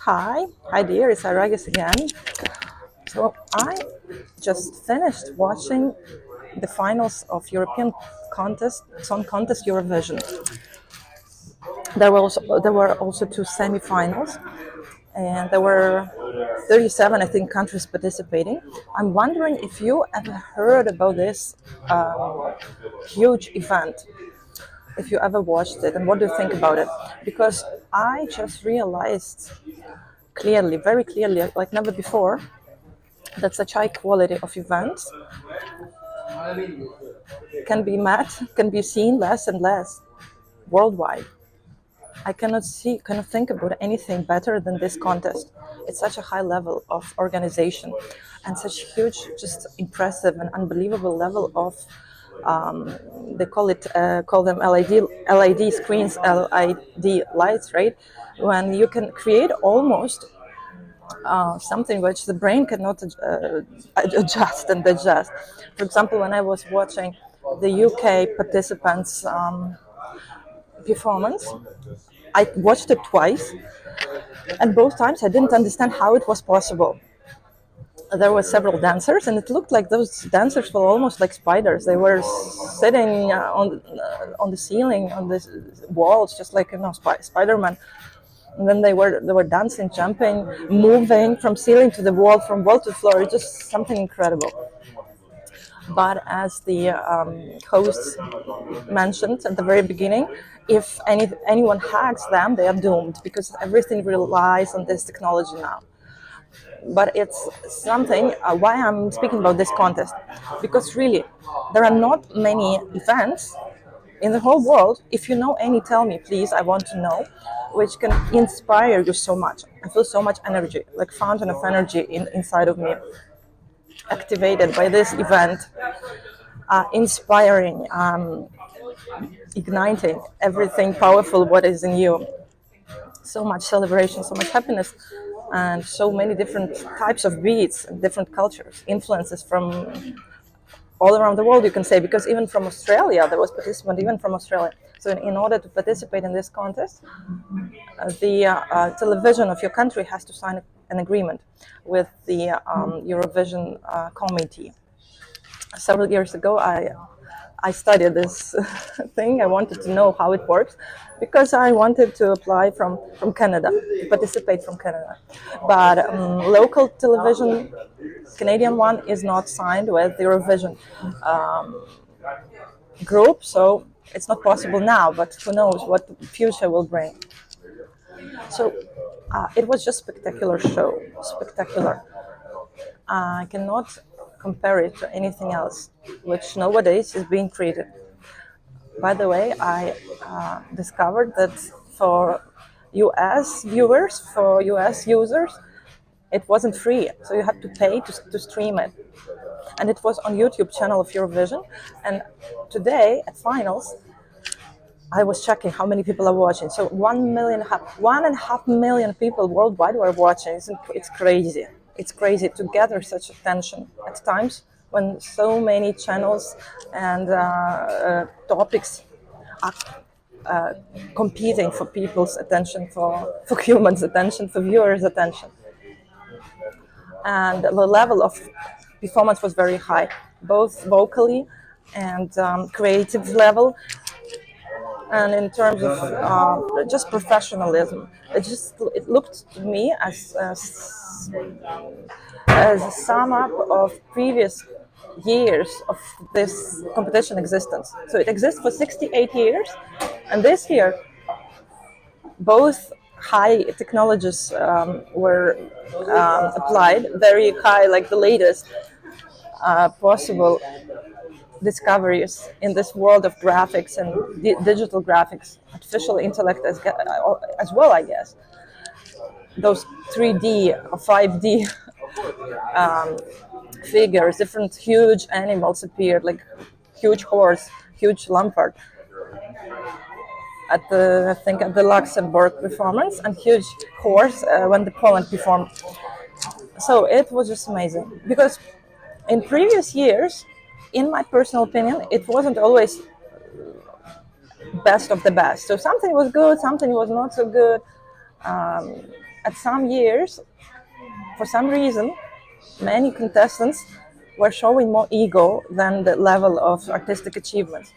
Hi dear, it's Aragis again. So I just finished watching the finals of European song contest Eurovision. There were also two semi-finals, and there were 37, I think, countries participating. I'm wondering if you ever heard about this huge event, if you ever watched it, and what do you think about it? Because I just realized clearly, very clearly, like never before, that such high quality of events can be seen less and less worldwide. I cannot think about anything better than this contest. It's such a high level of organization and such huge, just impressive and unbelievable level of call them LID screens, LID lights, right? When you can create almost something which the brain cannot adjust and digest. For example, when I was watching the UK participants' performance, I watched it twice, and both times I didn't understand how it was possible. There were several dancers, and it looked like those dancers were almost like spiders. They were sitting on the ceiling, on the walls, just like Spider-Man. And then they were dancing, jumping, moving from ceiling to the wall, from wall to floor. It's just something incredible. But as the hosts mentioned at the very beginning, if anyone hacks them, they are doomed because everything relies on this technology now. But it's something why I'm speaking about this contest, because really there are not many events in the whole world. If you know any, tell me please, I want to know, which can inspire you so much. I feel so much energy, like fountain of energy inside of me, activated by this event, inspiring, igniting everything powerful what is in you. So much celebration, so much happiness, and so many different types of beats and different cultures, influences from all around the world, you can say, because even from Australia, there was participant even from Australia. So in order to participate in this contest, the television of your country has to sign an agreement with the Eurovision committee. Several years ago, I studied this thing. I wanted to know how it works because I wanted to apply from Canada, to participate from Canada. But local television, Canadian one, is not signed with the Eurovision group, so it's not possible now, but who knows what the future will bring. So it was just spectacular show, spectacular. I cannot compare it to anything else, which nowadays is being created. By the way, I discovered that for US viewers, for US users, it wasn't free, so you had to pay to stream it. And it was on YouTube channel of Eurovision. And today at finals, I was checking how many people are watching. So 1.5 million people worldwide were watching. It's crazy. It's crazy to gather such attention at times when so many channels and topics are competing for people's attention, for humans' attention, for viewers' attention. And the level of performance was very high, both vocally and creative level, and in terms of just professionalism. It looked to me as a sum up of previous years of this competition existence. So it exists for 68 years, and this year both high technologies were applied, very high, like the latest possible discoveries in this world of graphics and digital graphics, artificial intellect as well, I guess. Those 3D or 5D figures, different huge animals appeared, like huge horse, huge leopard at the I think at the Luxembourg performance, and huge horse when the Poland performed. So it was just amazing because in previous years, in my personal opinion, it wasn't always best of the best. So something was good, something was not so good. At some years, for some reason, many contestants were showing more ego than the level of artistic achievement.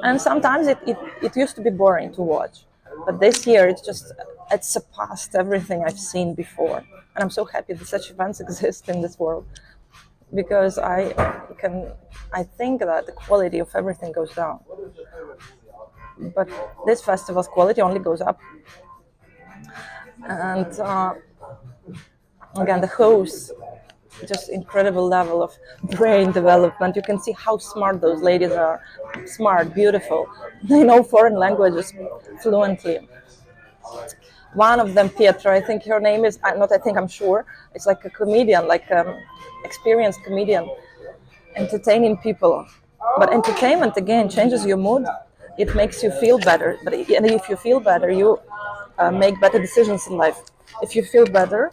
And sometimes it used to be boring to watch. But this year, it surpassed everything I've seen before. And I'm so happy that such events exist in this world, because I think that the quality of everything goes down. But this festival's quality only goes up. And again, the hosts, just incredible level of brain development. You can see how smart those ladies are. Smart, beautiful. They know foreign languages fluently. One of them, Pietra, I think her name is, not I think, I'm sure, it's like a comedian, like experienced comedian, entertaining people. But entertainment, again, changes your mood. It makes you feel better. And if you feel better, you make better decisions in life. If you feel better,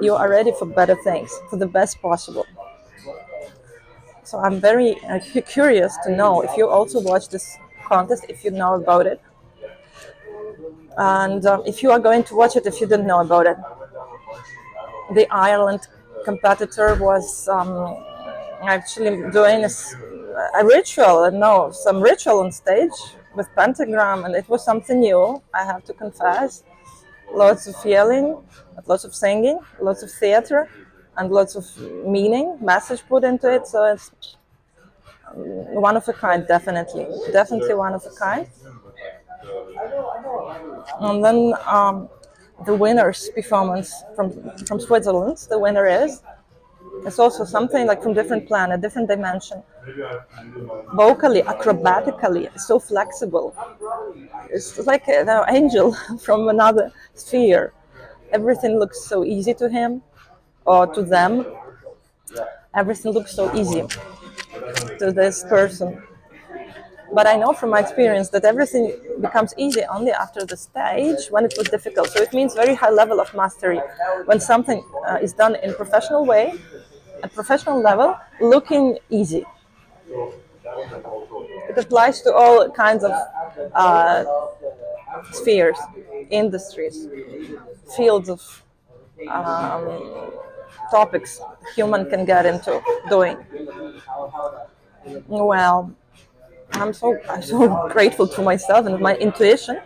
you are ready for better things, for the best possible. So I'm very curious to know if you also watch this contest, if you know about it, and if you are going to watch it, if you didn't know about it. The Ireland competitor was actually doing a ritual, no, some ritual on stage with pentagram, and it was something new, I have to confess. Lots of yelling, lots of singing, lots of theater, and lots of meaning, message put into it. So it's one of a kind, definitely one of a kind. And then the winner's performance from Switzerland, the winner is. It's also something like from different planet, different dimension. Vocally, acrobatically, so flexible. It's like an angel from another sphere. Everything looks so easy to him or to them. Everything looks so easy to this person. But I know from my experience that everything becomes easy only after the stage when it was difficult. So it means very high level of mastery. When something is done in professional way, at professional level, looking easy. It applies to all kinds of spheres, industries, fields of topics human can get into doing. Well, I'm so grateful to myself and my intuition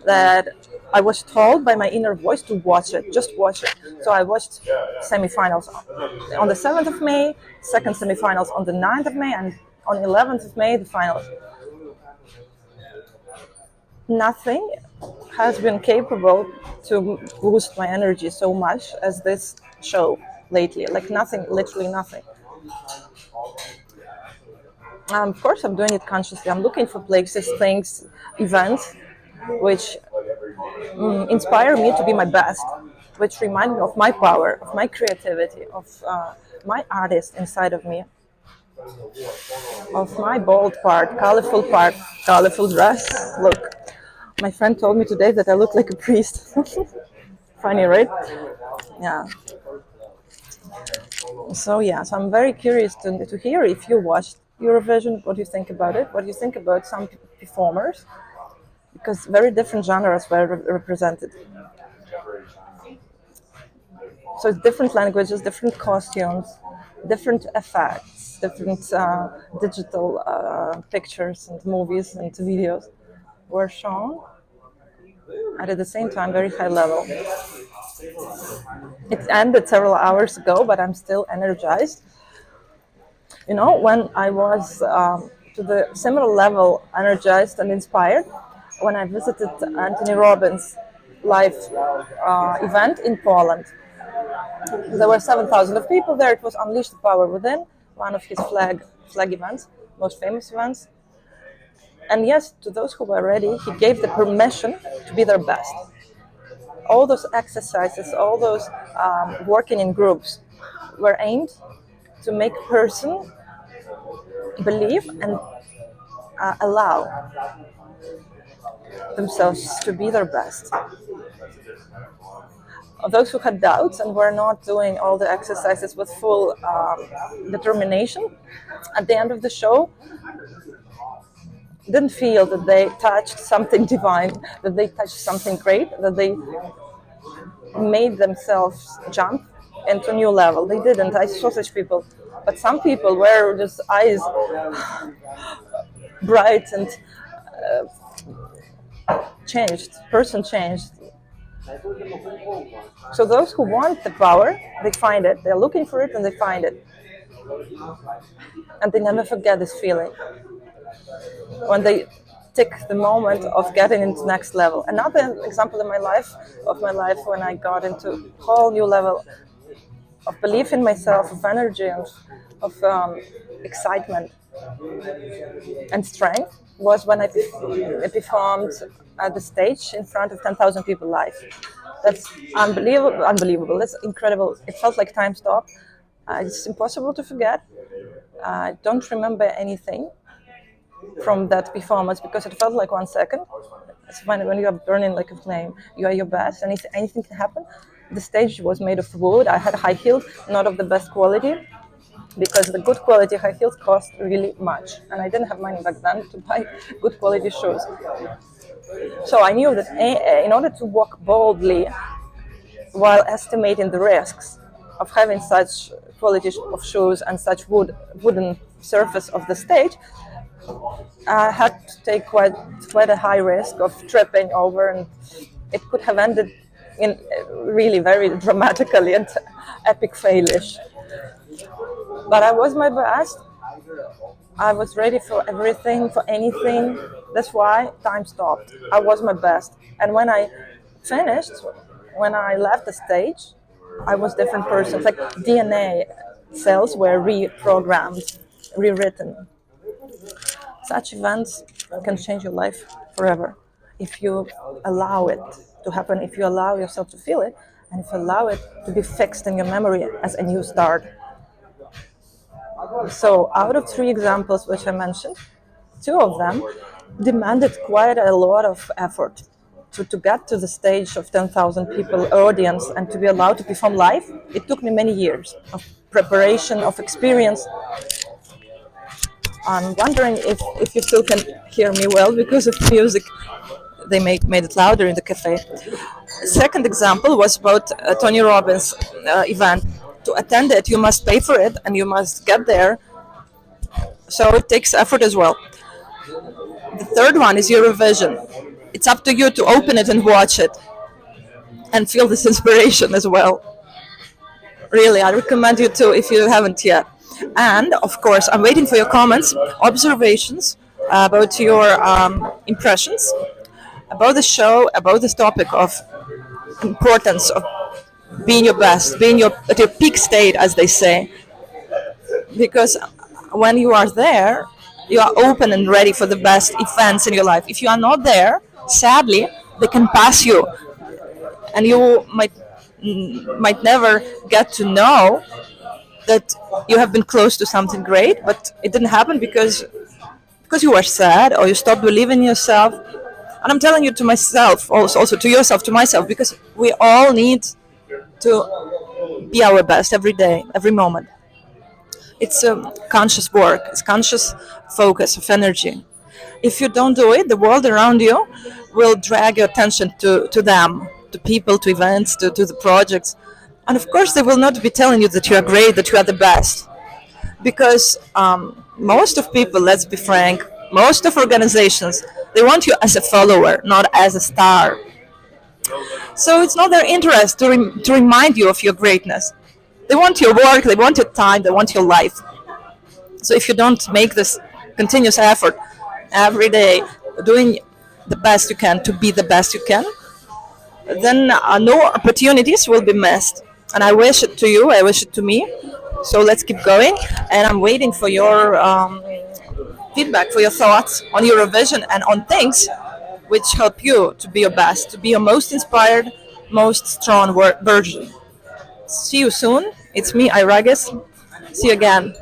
that I was told by my inner voice to watch it, just watch it. So I watched semifinals on the 7th of May, second semifinals on the 9th of May, and on 11th of May, the finals. Nothing has been capable to boost my energy so much as this show lately. Like nothing, literally nothing. Of course, I'm doing it consciously. I'm looking for places, things, events, which inspire me to be my best, which remind me of my power, of my creativity, of my artist inside of me, of my bold part, colorful dress. Look, my friend told me today that I look like a priest. Funny, right? Yeah. So I'm very curious to hear if you watched Eurovision, what do you think about it? What do you think about some performers? Because very different genres were represented. So it's different languages, different costumes, different effects, different digital pictures and movies and videos were shown, and at the same time very high level. It ended several hours ago, but I'm still energized. You know, when I was to the similar level energized and inspired, when I visited Anthony Robbins' live event in Poland. There were 7,000 of people there. It was Unleash the Power Within, one of his flag events, most famous events. And yes, to those who were ready, he gave the permission to be their best. All those exercises, all those working in groups were aimed to make a person believe and allow themselves to be their best. Those who had doubts and were not doing all the exercises with full determination, at the end of the show, didn't feel that they touched something divine, that they touched something great, that they made themselves jump into a new level. They didn't. I saw such people. But some people were just eyes bright and changed, person changed. So those who want the power, they find it. They're looking for it and they find it. And they never forget this feeling when they take the moment of getting into the next level. Another example in my life, when I got into a whole new level of belief in myself, of energy, of excitement and strength, was when I performed at the stage in front of 10,000 people live. That's unbelievable. That's incredible. It felt like time stopped. It's impossible to forget. I don't remember anything from that performance because it felt like 1 second. It's when you are burning like a flame, you are your best, and anything can happen. The stage was made of wood. I had high heels, not of the best quality, because the good quality high heels cost really much, and I didn't have money back then to buy good quality shoes. So I knew that in order to walk boldly while estimating the risks of having such quality of shoes and such wooden surface of the stage, I had to take quite a high risk of tripping over, and it could have ended in really very dramatically and epic failish. But I was my best. I was ready for everything, for anything. That's why time stopped. I was my best. And when I finished, when I left the stage, I was a different person. It's like DNA cells were reprogrammed, rewritten. Such events can change your life forever if you allow it to happen, if you allow yourself to feel it, and if you allow it to be fixed in your memory as a new start. So out of 3 examples which I mentioned, 2 of them demanded quite a lot of effort to get to the stage of 10,000 people audience and to be allowed to perform live. It took me many years of preparation, of experience. I'm wondering if you still can hear me well because of music. They made it louder in the cafe. Second example was about Tony Robbins' event. To attend it, you must pay for it and you must get there. So it takes effort as well. The third one is Eurovision. It's up to you to open it and watch it and feel this inspiration as well. Really, I recommend you to if you haven't yet. And of course, I'm waiting for your comments, observations about your impressions about the show, about this topic of importance of being your best, being at your peak state, as they say. Because when you are there, you are open and ready for the best events in your life. If you are not there, sadly, they can pass you, and you might never get to know that you have been close to something great, but it didn't happen because you were sad or you stopped believing in yourself. And I'm telling you to myself, also to yourself, to myself, because we all need to be our best every day, every moment. It's a conscious work, it's conscious focus of energy. If you don't do it, the world around you will drag your attention to them, to people, to events, to the projects. And of course, they will not be telling you that you are great, that you are the best. Because most of people, let's be frank, most of organizations, they want you as a follower, not as a star. So it's not their interest to remind you of your greatness. They want your work, they want your time, they want your life. So if you don't make this continuous effort every day, doing the best you can to be the best you can, then no opportunities will be missed. And I wish it to you, I wish it to me. So let's keep going. And I'm waiting for your feedback, for your thoughts on Eurovision and on things which help you to be your best, to be your most inspired, most strong version. See you soon. It's me, Iragus. See you again.